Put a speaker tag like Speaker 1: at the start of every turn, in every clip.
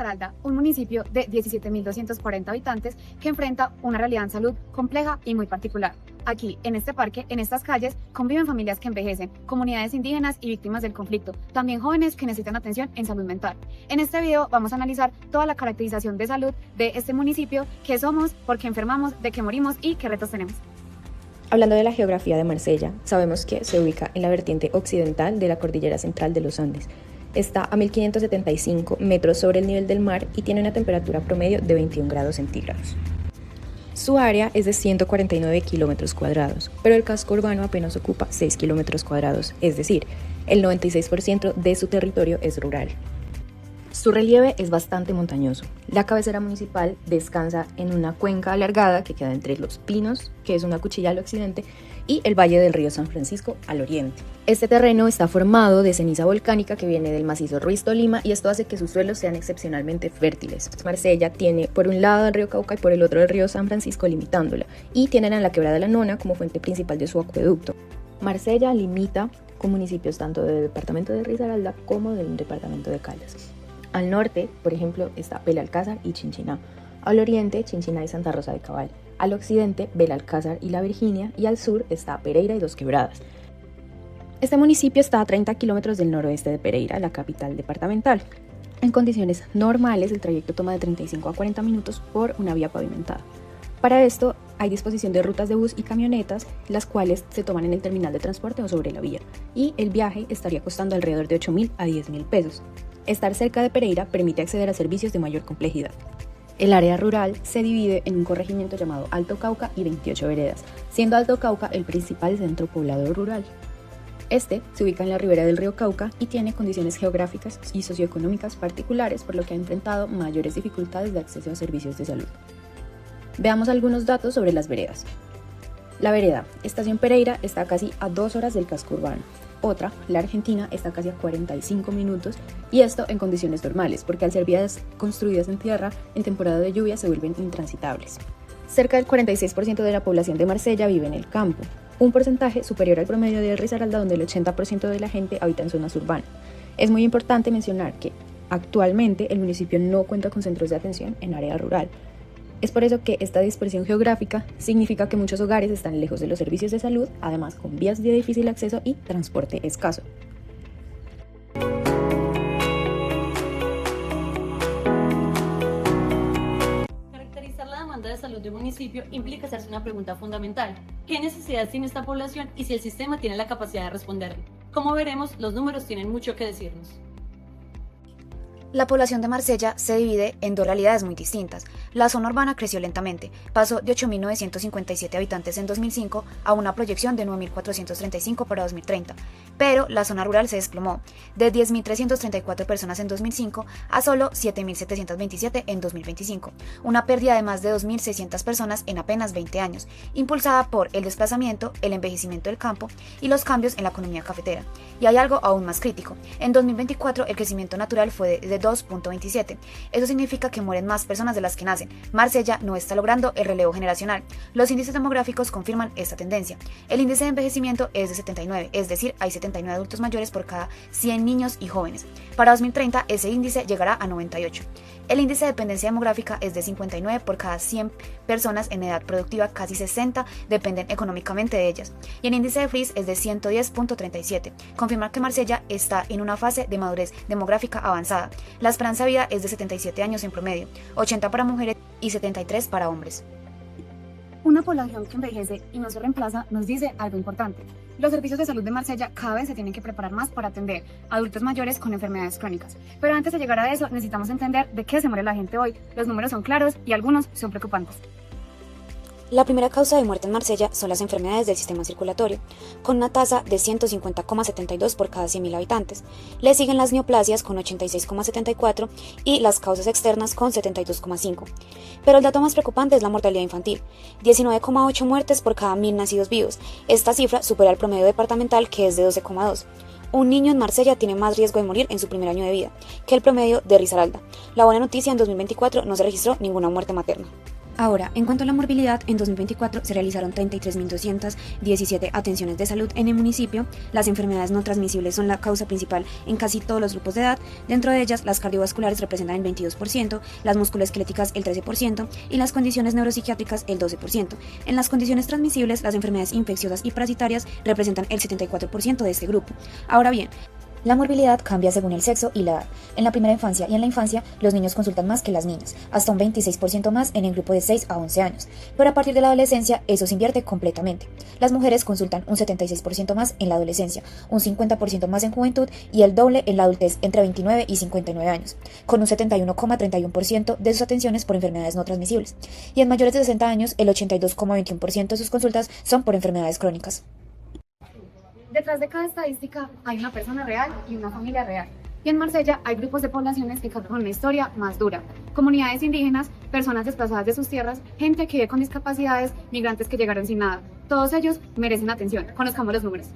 Speaker 1: Risaralda, un municipio de 17.240 habitantes que enfrenta una realidad en salud compleja y muy particular. Aquí, en este parque, en estas calles, conviven familias que envejecen, comunidades indígenas y víctimas del conflicto, también jóvenes que necesitan atención en salud mental. En este video vamos a analizar toda la caracterización de salud de este municipio, qué somos, por qué enfermamos, de qué morimos y qué retos tenemos.
Speaker 2: Hablando de la geografía de Marsella, sabemos que se ubica en la vertiente occidental de la cordillera central de los Andes. Está a 1.575 metros sobre el nivel del mar y tiene una temperatura promedio de 21 grados centígrados. Su área es de 149 kilómetros cuadrados, pero el casco urbano apenas ocupa 6 kilómetros cuadrados, es decir, el 96% de su territorio es rural. Su relieve es bastante montañoso. La cabecera municipal descansa en una cuenca alargada que queda entre los Pinos, que es una cuchilla al occidente, y el valle del río San Francisco al oriente. Este terreno está formado de ceniza volcánica que viene del macizo Ruiz Tolima y esto hace que sus suelos sean excepcionalmente fértiles. Marsella tiene por un lado el río Cauca y por el otro el río San Francisco limitándola, y tienen a la Quebrada de la Nona como fuente principal de su acueducto. Marsella limita con municipios tanto del departamento de Risaralda como del departamento de Caldas. Al norte, por ejemplo, está Belalcázar y Chinchiná. Al oriente, Chinchiná y Santa Rosa de Cabal. Al occidente, Belalcázar y La Virginia. Y al sur está Pereira y Dos Quebradas. Este municipio está a 30 kilómetros del noroeste de Pereira, la capital departamental. En condiciones normales, el trayecto toma de 35 a 40 minutos por una vía pavimentada. Para esto, hay disposición de rutas de bus y camionetas, las cuales se toman en el terminal de transporte o sobre la vía. Y el viaje estaría costando alrededor de 8.000 a 10.000 pesos. Estar cerca de Pereira permite acceder a servicios de mayor complejidad. El área rural se divide en un corregimiento llamado Alto Cauca y 28 veredas, siendo Alto Cauca el principal centro poblado rural. Este se ubica en la ribera del río Cauca y tiene condiciones geográficas y socioeconómicas particulares, por lo que ha enfrentado mayores dificultades de acceso a servicios de salud. Veamos algunos datos sobre las veredas. La vereda Estación Pereira está casi a 2 horas del casco urbano. Otra, la Argentina, está casi a 45 minutos y esto en condiciones normales, porque al ser vías construidas en tierra, en temporada de lluvia se vuelven intransitables. Cerca del 46% de la población de Marsella vive en el campo, un porcentaje superior al promedio de Risaralda, donde el 80% de la gente habita en zonas urbanas. Es muy importante mencionar que actualmente el municipio no cuenta con centros de atención en área rural. Es por eso que esta dispersión geográfica significa que muchos hogares están lejos de los servicios de salud, además con vías de difícil acceso y transporte escaso.
Speaker 3: Caracterizar la demanda de salud de un municipio implica hacerse una pregunta fundamental: ¿qué necesidades tiene esta población y si el sistema tiene la capacidad de responderle? Como veremos, los números tienen mucho que decirnos.
Speaker 1: La población de Marsella se divide en dos realidades muy distintas. La zona urbana creció lentamente, pasó de 8.957 habitantes en 2005 a una proyección de 9.435 para 2030, pero la zona rural se desplomó, de 10.334 personas en 2005 a solo 7.727 en 2025, una pérdida de más de 2.600 personas en apenas 20 años, impulsada por el desplazamiento, el envejecimiento del campo y los cambios en la economía cafetera. Y hay algo aún más crítico: en 2024 el crecimiento natural fue de 2.27. Eso significa que mueren más personas de las que nacen. Marsella no está logrando el relevo generacional. Los índices demográficos confirman esta tendencia. El índice de envejecimiento es de 79, es decir, hay 79 adultos mayores por cada 100 niños y jóvenes. Para 2030 ese índice llegará a 98. El índice de dependencia demográfica es de 59 por cada 100 personas en edad productiva, casi 60 dependen económicamente de ellas. Y el índice de Freeze es de 110.37. Confirmar que Marsella está en una fase de madurez demográfica avanzada. La esperanza de vida es de 77 años en promedio, 80 para mujeres y 73 para hombres. Una población que envejece y no se reemplaza nos dice algo importante. Los servicios de salud de Marsella cada vez se tienen que preparar más para atender a adultos mayores con enfermedades crónicas. Pero antes de llegar a eso, necesitamos entender de qué se muere la gente hoy. Los números son claros y algunos son preocupantes.
Speaker 4: La primera causa de muerte en Marsella son las enfermedades del sistema circulatorio, con una tasa de 150,72 por cada 100.000 habitantes. Le siguen las neoplasias con 86,74 y las causas externas con 72,5. Pero el dato más preocupante es la mortalidad infantil, 19,8 muertes por cada 1.000 nacidos vivos. Esta cifra supera el promedio departamental, que es de 12,2. Un niño en Marsella tiene más riesgo de morir en su primer año de vida que el promedio de Risaralda. La buena noticia: en 2024 no se registró ninguna muerte materna. Ahora, en cuanto a la morbilidad, en 2024 se realizaron 33.217 atenciones de salud en el municipio. Las enfermedades no transmisibles son la causa principal en casi todos los grupos de edad. Dentro de ellas, las cardiovasculares representan el 22%, las musculoesqueléticas el 13% y las condiciones neuropsiquiátricas el 12%. En las condiciones transmisibles, las enfermedades infecciosas y parasitarias representan el 74% de este grupo. Ahora bien, la morbilidad cambia según el sexo y la edad. En la primera infancia y en la infancia, los niños consultan más que las niñas, hasta un 26% más en el grupo de 6 a 11 años. Pero a partir de la adolescencia, eso se invierte completamente. Las mujeres consultan un 76% más en la adolescencia, un 50% más en juventud y el doble en la adultez entre 29 y 59 años, con un 71,31% de sus atenciones por enfermedades no transmisibles. Y en mayores de 60 años, el 82,21% de sus consultas son por enfermedades crónicas.
Speaker 1: Detrás de cada estadística hay una persona real y una familia real. Y en Marsella hay grupos de poblaciones que cargan una historia más dura. Comunidades indígenas, personas desplazadas de sus tierras, gente que vive con discapacidades, migrantes que llegaron sin nada. Todos ellos merecen atención. Conozcamos los números.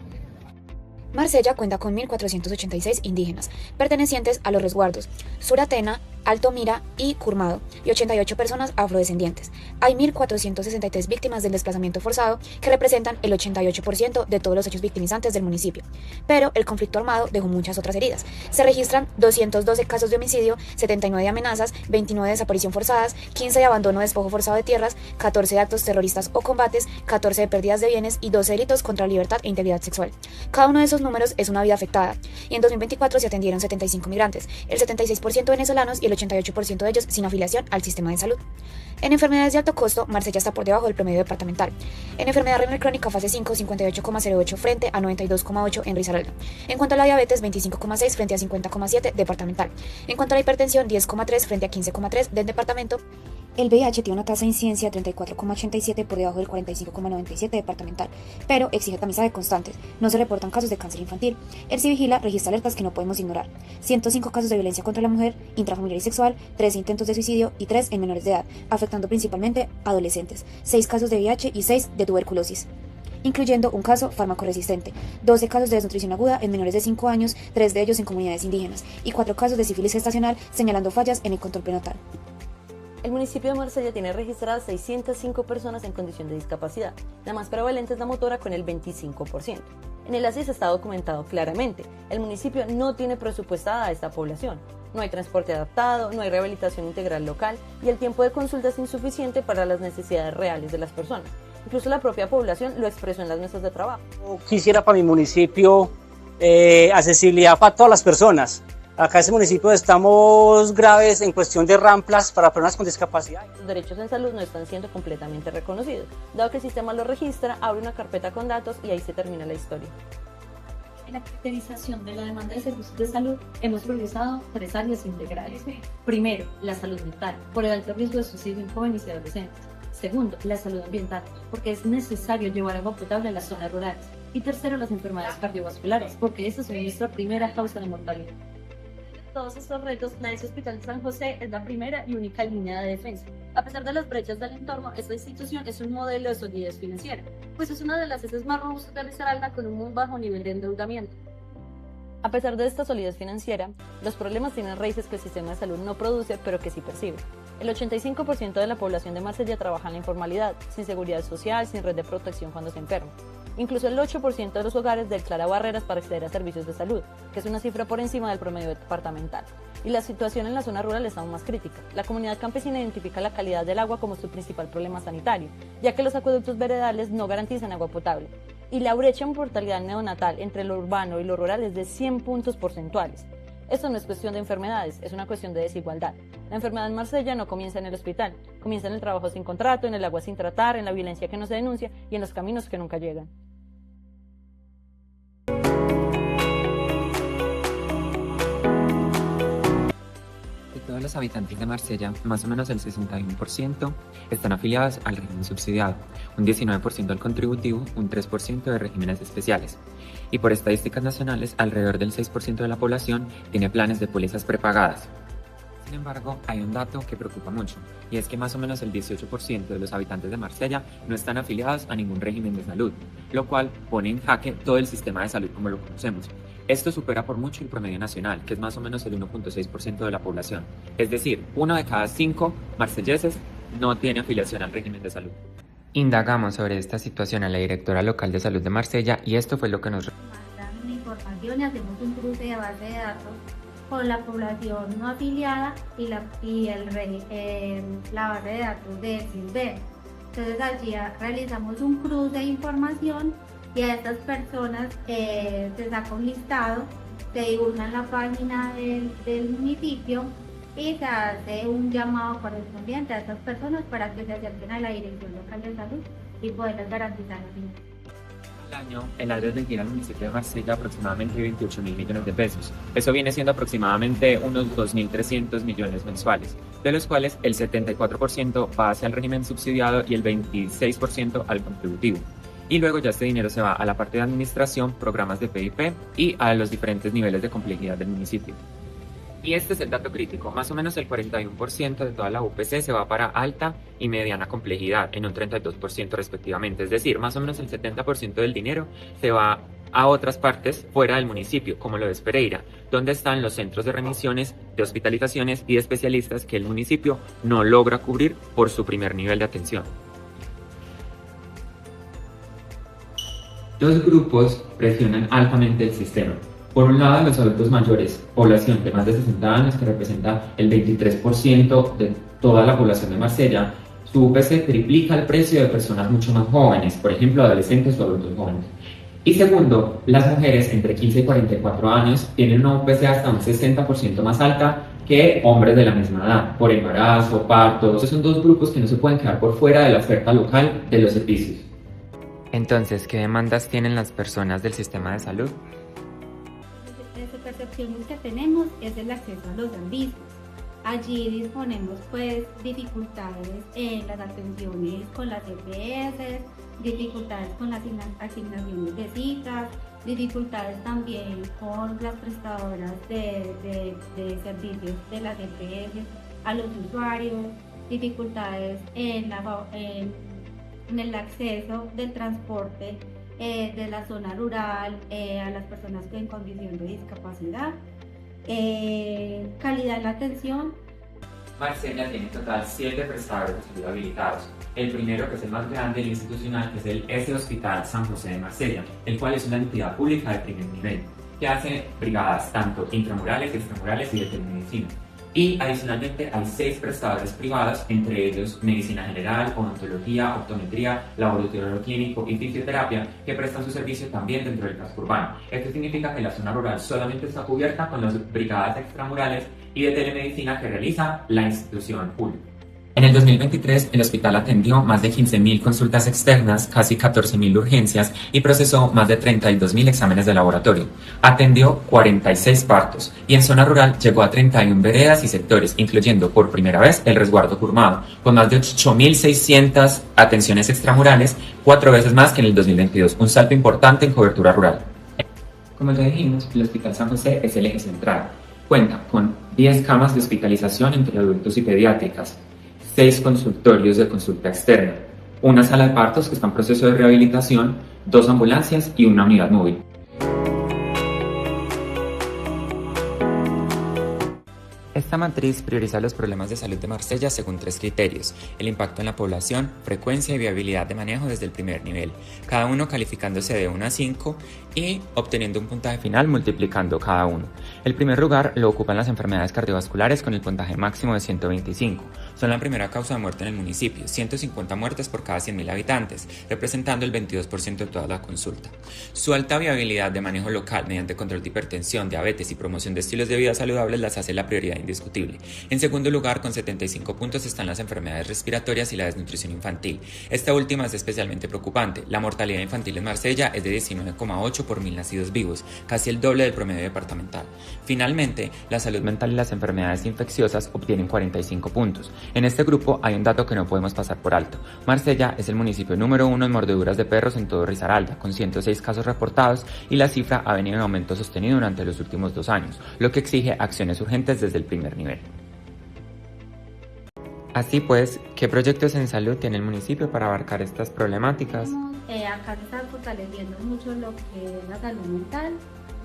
Speaker 4: Marsella cuenta con 1.486 indígenas, pertenecientes a los resguardos Suratena, Alto Mira y Curmado, y 88 personas afrodescendientes. Hay 1.463 víctimas del desplazamiento forzado, que representan el 88% de todos los hechos victimizantes del municipio. Pero el conflicto armado dejó muchas otras heridas. Se registran 212 casos de homicidio, 79 de amenazas, 29 de desaparición forzadas, 15 de abandono o despojo forzado de tierras, 14 de actos terroristas o combates, 14 de pérdidas de bienes y 12 delitos contra la libertad e integridad sexual. Cada uno de esos números es una vida afectada, y en 2024 se atendieron 75 migrantes, el 76% venezolanos y el 88% de ellos sin afiliación al sistema de salud. En enfermedades de alto costo, Marsella está por debajo del promedio departamental. En enfermedad renal crónica fase 5, 58,08 frente a 92,8 en Risaralda. En cuanto a la diabetes, 25,6 frente a 50,7 departamental. En cuanto a la hipertensión, 10,3 frente a 15,3 del departamento. El VIH tiene una tasa de incidencia de 34,87 por debajo del 45,97 departamental, pero exige tamizaje constantes. No se reportan casos de cáncer infantil. El CIVIGILA registra alertas que no podemos ignorar. 105 casos de violencia contra la mujer, intrafamiliar y sexual, 3 intentos de suicidio y 3 en menores de edad, afectando principalmente a adolescentes, 6 casos de VIH y 6 de tuberculosis, incluyendo un caso farmacoresistente, 12 casos de desnutrición aguda en menores de 5 años, 3 de ellos en comunidades indígenas, y 4 casos de sífilis gestacional, señalando fallas en el control prenatal.
Speaker 3: El municipio de Marsella tiene registradas 605 personas en condición de discapacidad. La más prevalente es la motora con el 25%. En el ACIS está documentado claramente. El municipio no tiene presupuestada a esta población. No hay transporte adaptado, no hay rehabilitación integral local y el tiempo de consulta es insuficiente para las necesidades reales de las personas. Incluso la propia población lo expresó en las mesas de trabajo.
Speaker 5: Quisiera para mi municipio accesibilidad para todas las personas. Acá en este municipio estamos graves en cuestión de rampas para personas con discapacidad.
Speaker 3: Los derechos en salud no están siendo completamente reconocidos. Dado que el sistema lo registra, abre una carpeta con datos y ahí se termina la historia. En la caracterización de la demanda de servicios de salud hemos priorizado 3 áreas integrales. Primero, la salud mental, por el alto riesgo de suicidio en jóvenes y adolescentes. Segundo, la salud ambiental, porque es necesario llevar agua potable a las zonas rurales. Y tercero, las enfermedades cardiovasculares, porque esta es nuestra primera causa de mortalidad. Todos estos retos, la ESI Hospital de San José es la primera y única línea de defensa. A pesar de las brechas del entorno, esta institución es un modelo de solidez financiera, pues es una de las ESIs más robustas de Risaralda con un muy bajo nivel de endeudamiento. A pesar de esta solidez financiera, los problemas tienen raíces que el sistema de salud no produce, pero que sí percibe. El 85% de la población de Marsella trabaja en la informalidad, sin seguridad social, sin red de protección cuando se enferma. Incluso el 8% de los hogares declara barreras para acceder a servicios de salud, que es una cifra por encima del promedio departamental. Y la situación en la zona rural es aún más crítica. La comunidad campesina identifica la calidad del agua como su principal problema sanitario, ya que los acueductos veredales no garantizan agua potable. Y la brecha en mortalidad neonatal entre lo urbano y lo rural es de 100 puntos porcentuales. Esto no es cuestión de enfermedades, es una cuestión de desigualdad. La enfermedad en Marsella no comienza en el hospital, comienza en el trabajo sin contrato, en el agua sin tratar, en la violencia que no se denuncia y en los caminos que nunca llegan.
Speaker 6: De todos los habitantes de Marsella, más o menos el 61% están afiliados al régimen subsidiado, un 19% al contributivo, un 3% de regímenes especiales. Y por estadísticas nacionales, alrededor del 6% de la población tiene planes de pólizas prepagadas. Sin embargo, hay un dato que preocupa mucho, y es que más o menos el 18% de los habitantes de Marsella no están afiliados a ningún régimen de salud, lo cual pone en jaque todo el sistema de salud como lo conocemos. Esto supera por mucho el promedio nacional, que es más o menos el 1,6% de la población. Es decir, 1 de cada 5 marselleses no tiene afiliación al régimen de salud. Indagamos sobre esta situación a la directora local de salud de Marsella y esto fue lo que nos
Speaker 7: mandan una información y hacemos un cruce de base de datos con la población no afiliada y la base de datos de SISBEN. Entonces allí realizamos un cruce de información y a estas personas se saca un listado, se divulga en la página del municipio y se hace un llamado correspondiente a estas personas para que se acerquen a la Dirección Local de Salud y poderles garantizar la vida.
Speaker 6: al año, el ADRES le gira al municipio de Marsella aproximadamente 28.000 millones de pesos. Eso viene siendo aproximadamente unos 2.300 millones mensuales, de los cuales el 74% va hacia el régimen subsidiado y el 26% al contributivo. Y luego ya este dinero se va a la parte de administración, programas de PIP y a los diferentes niveles de complejidad del municipio. Y este es el dato crítico, más o menos el 41% de toda la UPC se va para alta y mediana complejidad, en un 32% respectivamente, es decir, más o menos el 70% del dinero se va a otras partes fuera del municipio, como lo es Pereira, donde están los centros de remisiones, de hospitalizaciones y de especialistas que el municipio no logra cubrir por su primer nivel de atención. Dos grupos presionan altamente el sistema. Por un lado, los adultos mayores, población de más de 60 años, que representa el 23% de toda la población de Marsella, su UPC triplica el precio de personas mucho más jóvenes, por ejemplo, adolescentes o adultos jóvenes. Y segundo, las mujeres entre 15 y 44 años tienen una UPC hasta un 60% más alta que hombres de la misma edad, por embarazo, parto. Esos son dos grupos que no se pueden quedar por fuera de la oferta local de los servicios. Entonces, ¿qué demandas tienen las personas del sistema de salud?
Speaker 7: La percepción que tenemos es el acceso a los servicios. Allí disponemos pues dificultades en las atenciones con las EPS, dificultades con las asignaciones de citas, dificultades también con las prestadoras de servicios de las EPS a los usuarios, dificultades en el acceso del transporte de la zona rural a las personas en condición de discapacidad, calidad en la atención.
Speaker 6: Marsella tiene en total 7 prestadores de salud habilitados. El primero, que es el más grande, el institucional, que es el S Hospital San José de Marsella, el cual es una entidad pública de primer nivel, que hace brigadas tanto intramurales, extramurales y de telemedicina. Y adicionalmente hay 6 prestadores privados, entre ellos medicina general, odontología, optometría, laboratorio clínico y fisioterapia, que prestan su servicio también dentro del casco urbano. Esto significa que la zona rural solamente está cubierta con las brigadas extramurales y de telemedicina que realiza la institución pública. En el 2023, el hospital atendió más de 15.000 consultas externas, casi 14.000 urgencias y procesó más de 32.000 exámenes de laboratorio. Atendió 46 partos y en zona rural llegó a 31 veredas y sectores, incluyendo por primera vez el resguardo curmado, con más de 8.600 atenciones extramurales, 4 veces más que en el 2022, un salto importante en cobertura rural. Como ya dijimos, el Hospital San José es el eje central. Cuenta con 10 camas de hospitalización entre adultos y pediátricas, 6 consultorios de consulta externa, una sala de partos que está en proceso de rehabilitación, 2 ambulancias y una unidad móvil. Esta matriz prioriza los problemas de salud de Marsella según 3 criterios: el impacto en la población, frecuencia y viabilidad de manejo desde el primer nivel, cada uno calificándose de 1 a 5 y obteniendo un puntaje final multiplicando cada uno. El primer lugar lo ocupan las enfermedades cardiovasculares con el puntaje máximo de 125. Son la primera causa de muerte en el municipio, 150 muertes por cada 100.000 habitantes, representando el 22% de toda la consulta. Su alta viabilidad de manejo local mediante control de hipertensión, diabetes y promoción de estilos de vida saludables las hace la prioridad indiscutible. En segundo lugar, con 75 puntos, están las enfermedades respiratorias y la desnutrición infantil. Esta última es especialmente preocupante. La mortalidad infantil en Marsella es de 19,8 por 1.000 nacidos vivos, casi el doble del promedio departamental. Finalmente, la salud mental y las enfermedades infecciosas obtienen 45 puntos. En este grupo hay un dato que no podemos pasar por alto. Marsella es el municipio número 1 en mordeduras de perros en todo Risaralda, con 106 casos reportados, y la cifra ha venido en aumento sostenido durante los últimos 2 años, lo que exige acciones urgentes desde el primer nivel. Así pues, ¿qué proyectos en salud tiene el municipio para abarcar estas problemáticas?
Speaker 7: Acá se está fortaleciendo mucho lo que es la salud mental.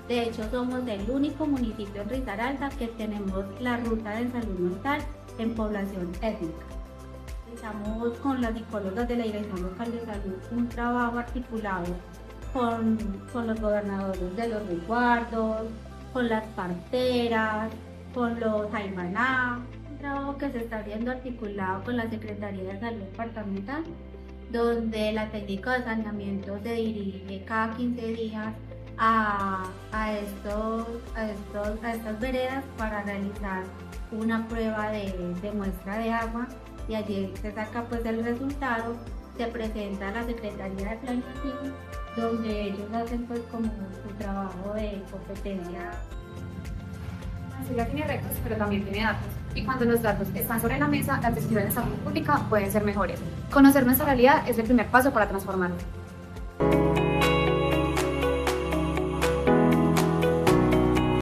Speaker 7: De hecho, somos el único municipio en Risaralda que tenemos la ruta de salud mental en población étnica. realizamos con las psicólogas de la Dirección Local de Salud un trabajo articulado con los gobernadores de los resguardos, con las parteras, con los Aymaná, un trabajo que se está viendo articulado con la Secretaría de Salud Departamental, donde la técnica de saneamiento se dirige cada 15 días a estas veredas para realizar una prueba de muestra de agua, y allí se saca pues el resultado, se presenta a la Secretaría de Planeación, donde ellos hacen pues como su trabajo de competencia.
Speaker 1: Marcella tiene retos, pero también tiene datos. Y cuando los datos están sobre la mesa, las decisiones de salud pública pueden ser mejores. Conocer nuestra realidad es el primer paso para transformarla.